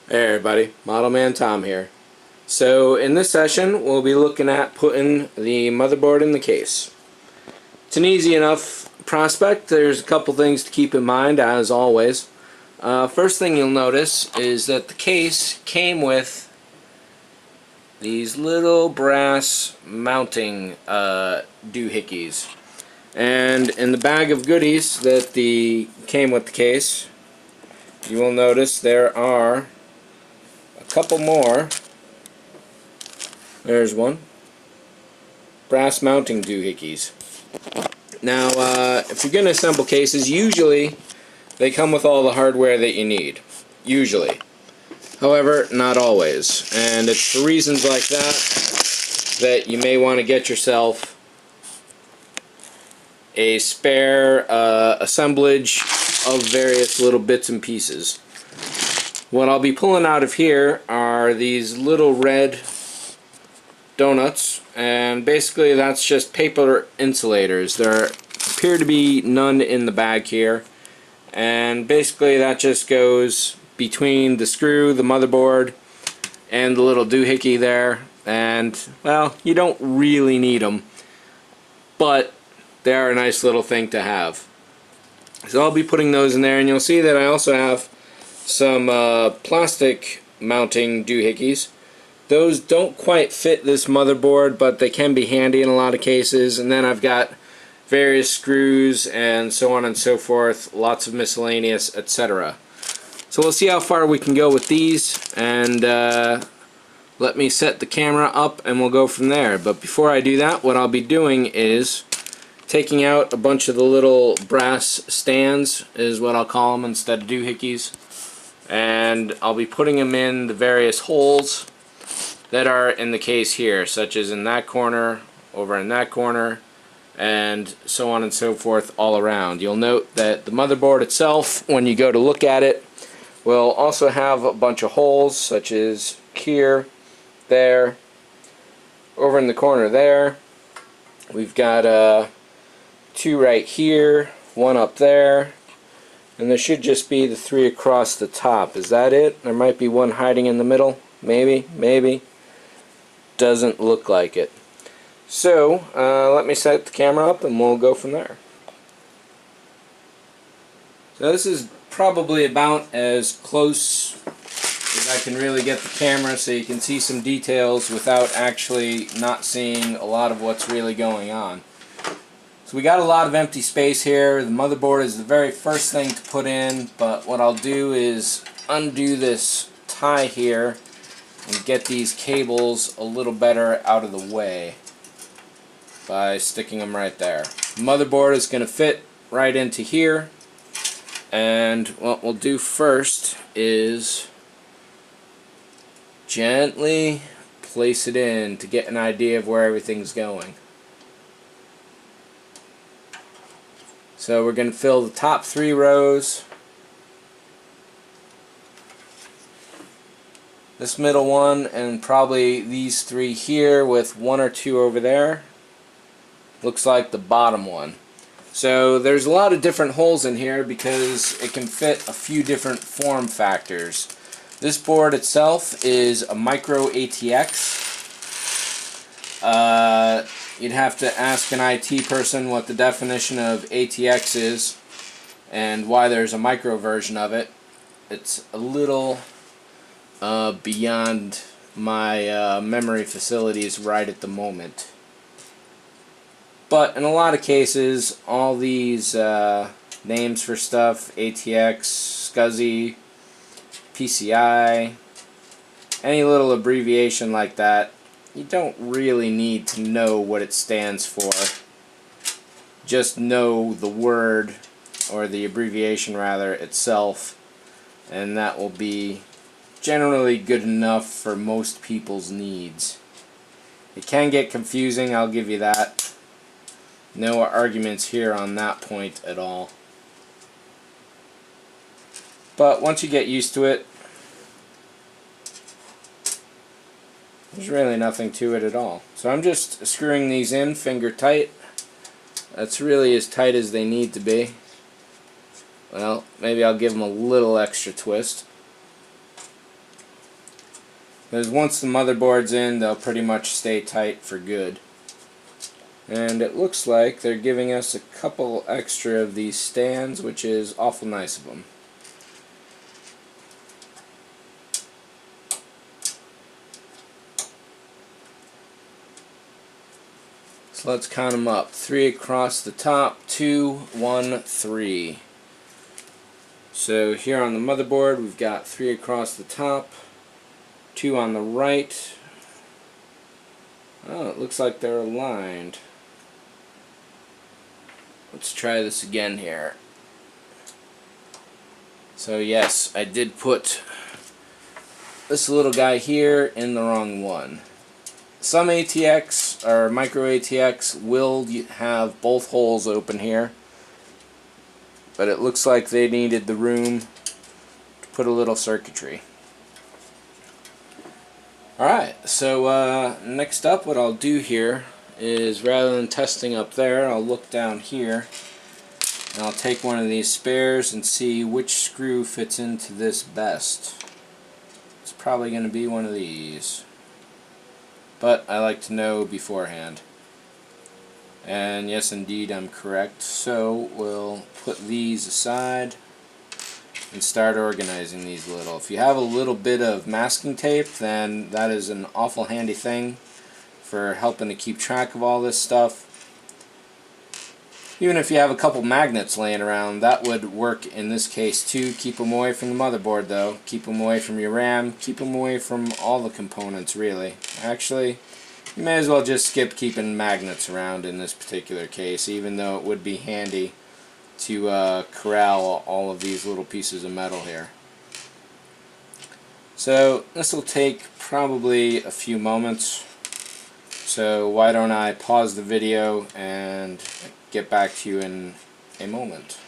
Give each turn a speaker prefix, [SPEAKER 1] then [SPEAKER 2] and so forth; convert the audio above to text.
[SPEAKER 1] Hey everybody, Model Man Tom here. So in this session we'll be looking at putting the motherboard in the case. It's an easy enough prospect. There's a couple things to keep in mind as always. First thing you'll notice is that the case came with these little brass mounting doohickeys. And in the bag of goodies that came with the case, you will notice there are a couple more. There's one. Brass mounting doohickeys. Now, if you're going to assemble cases, usually they come with all the hardware that you need. Usually. However, not always. And it's for reasons like that you may want to get yourself a spare assemblage of various little bits and pieces. What I'll be pulling out of here are these little red donuts, and basically that's just paper insulators. There appear to be none in the bag here, and basically that just goes between the screw, the motherboard, and the little doohickey there. And well, you don't really need them, but they are a nice little thing to have. So I'll be putting those in there, and you'll see that I also have some plastic mounting doohickeys. Those don't quite fit this motherboard, but they can be handy in a lot of cases. And then I've got various screws and so on and so forth, lots of miscellaneous, etc. So we'll see how far we can go with these, and let me set the camera up and we'll go from there. But before I do that, what I'll be doing is taking out a bunch of the little brass stands, is what I'll call them instead of doohickeys, and I'll be putting them in the various holes that are in the case here, such as in that corner, over in that corner, and so on and so forth all around. You'll note that the motherboard itself, when you go to look at it, will also have a bunch of holes, such as here, there, over in the corner there. We've got two right here, one up there, and there should just be the three across the top. Is that it? There might be one hiding in the middle. Maybe. Doesn't look like it. So, let me set the camera up and we'll go from there. So this is probably about as close as I can really get the camera so you can see some details without actually not seeing a lot of what's really going on. So we got a lot of empty space here. The motherboard is the very first thing to put in, but what I'll do is undo this tie here and get these cables a little better out of the way by sticking them right there. The motherboard is going to fit right into here, and what we'll do first is gently place it in to get an idea of where everything's going. So we're going to fill the top 3 rows, this middle one, and probably these 3 here with 1 or 2 over there. Looks like the bottom one. So there's a lot of different holes in here because it can fit a few different form factors. This board itself is a micro ATX. You'd have to ask an IT person what the definition of ATX is and why there's a micro version of it. It's a little beyond my memory facilities right at the moment. But in a lot of cases, all these names for stuff, ATX, SCSI, PCI, any little abbreviation like that, you don't really need to know what it stands for. Just know the word, or the abbreviation rather, itself, and that will be generally good enough for most people's needs. It can get confusing, I'll give you that. No arguments here on that point at all. But once you get used to it, there's really nothing to it at all. So I'm just screwing these in finger tight. That's really as tight as they need to be. Well, maybe I'll give them a little extra twist. Because once the motherboard's in, they'll pretty much stay tight for good. And it looks like they're giving us a couple extra of these stands, which is awful nice of them. So let's count them up. 3 across the top, 2, 1, 3. So here on the motherboard we've got 3 across the top, 2 on the right. Oh, it looks like they're aligned. Let's try this again here. So yes, I did put this little guy here in the wrong one. Some ATX or micro ATX will have both holes open here, but it looks like they needed the room to put a little circuitry. Alright, so next up what I'll do here is, rather than testing up there, I'll look down here and I'll take one of these spares and see which screw fits into this best. It's probably going to be one of these, but I like to know beforehand. And yes, indeed, I'm correct. So we'll put these aside and start organizing these a little. If you have a little bit of masking tape, then that is an awful handy thing for helping to keep track of all this stuff. Even if you have a couple magnets laying around, that would work in this case too. Keep them away from the motherboard though. Keep them away from your RAM. Keep them away from all the components really. Actually, you may as well just skip keeping magnets around in this particular case, even though it would be handy to corral all of these little pieces of metal here. So this will take probably a few moments. So why don't I pause the video and get back to you in a moment.